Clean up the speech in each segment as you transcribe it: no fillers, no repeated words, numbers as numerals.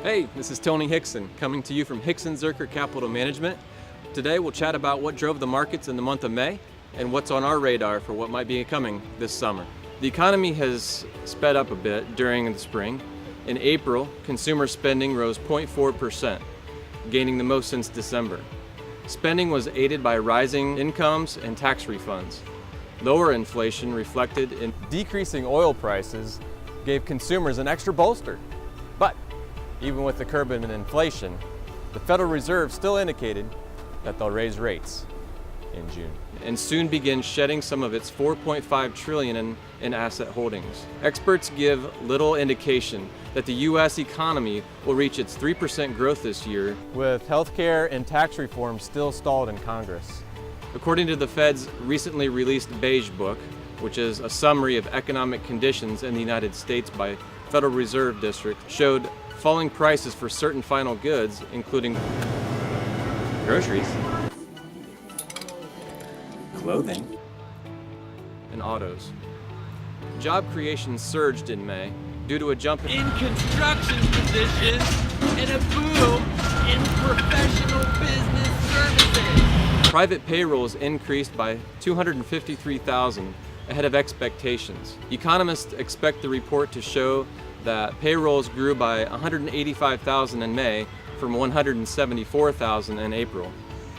Hey, this is Tony Hixon, coming to you from Hixon Zuercher Capital Management. Today we'll chat about what drove the markets in the month of May and what's on our radar for what might be coming this summer. The economy has sped up a bit during the spring. In April, consumer spending rose 0.4%, gaining the most since December. Spending was aided by rising incomes and tax refunds. Lower inflation, reflected in decreasing oil prices, gave consumers an extra bolster. But even with the curb in inflation, the Federal Reserve still indicated that they'll raise rates in June and soon begin shedding some of its $4.5 trillion in asset holdings. Experts give little indication that the U.S. economy will reach its 3% growth this year, with healthcare and tax reform still stalled in Congress. According to the Fed's recently released Beige Book, which is a summary of economic conditions in the United States by Federal Reserve District, showed falling prices for certain final goods, including groceries, clothing, and autos. Job creation surged in May due to a jump in construction positions and a boom in professional business services. Private payrolls increased by 253,000 ahead of expectations. Economists expect the report to show that payrolls grew by 185,000 in May from 174,000 in April.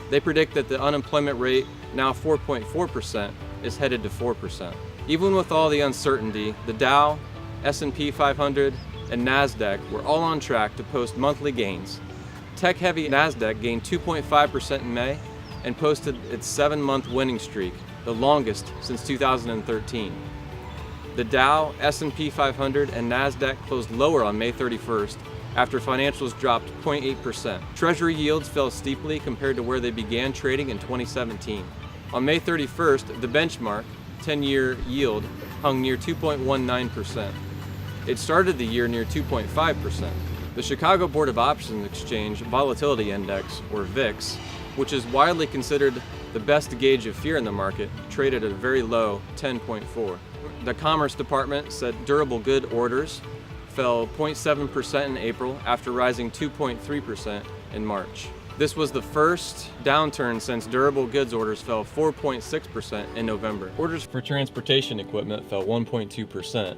They predict that the unemployment rate, now 4.4%, is headed to 4%. Even with all the uncertainty, the Dow, S&P 500, and NASDAQ were all on track to post monthly gains. Tech-heavy NASDAQ gained 2.5% in May and posted its 7-month winning streak, the longest since 2013. The Dow, S&P 500, and NASDAQ closed lower on May 31st after financials dropped 0.8%. Treasury yields fell steeply compared to where they began trading in 2017. On May 31st, the benchmark 10-year yield hung near 2.19%. It started the year near 2.5%. The Chicago Board of Options Exchange Volatility Index, or VIX, which is widely considered the best gauge of fear in the market, traded at a very low 10.4. The Commerce Department said durable good orders fell 0.7% in April after rising 2.3% in March. This was the first downturn since durable goods orders fell 4.6% in November. Orders for transportation equipment fell 1.2%,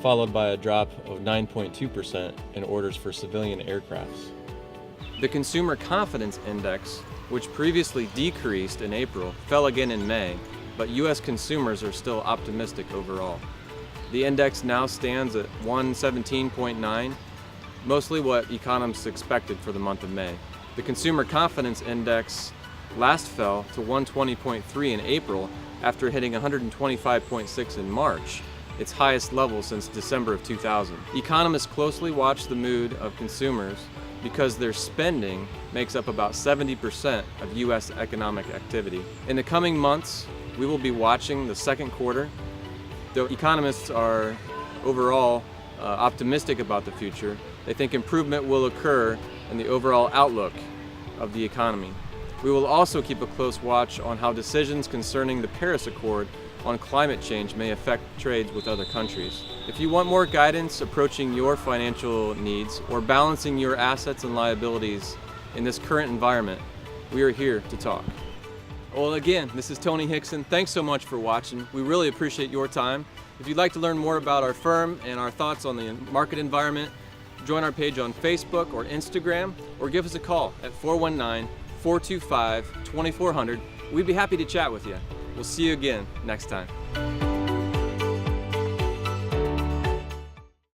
followed by a drop of 9.2% in orders for civilian aircrafts. The Consumer Confidence Index, which previously decreased in April, fell again in May, but U.S. consumers are still optimistic overall. The index now stands at 117.9, mostly what economists expected for the month of May. The Consumer Confidence Index last fell to 120.3 in April after hitting 125.6 in March, its highest level since December of 2000. Economists closely watch the mood of consumers because their spending makes up about 70% of U.S. economic activity. In the coming months, we will be watching the second quarter. Though economists are overall optimistic about the future, they think improvement will occur in the overall outlook of the economy. We will also keep a close watch on how decisions concerning the Paris Accord on climate change may affect trades with other countries. If you want more guidance approaching your financial needs or balancing your assets and liabilities in this current environment, we are here to talk. Well, again, this is Tony Hixon. Thanks so much for watching. We really appreciate your time. If you'd like to learn more about our firm and our thoughts on the market environment, join our page on Facebook or Instagram, or give us a call at 419-425-2400. We'd be happy to chat with you. We'll see you again next time.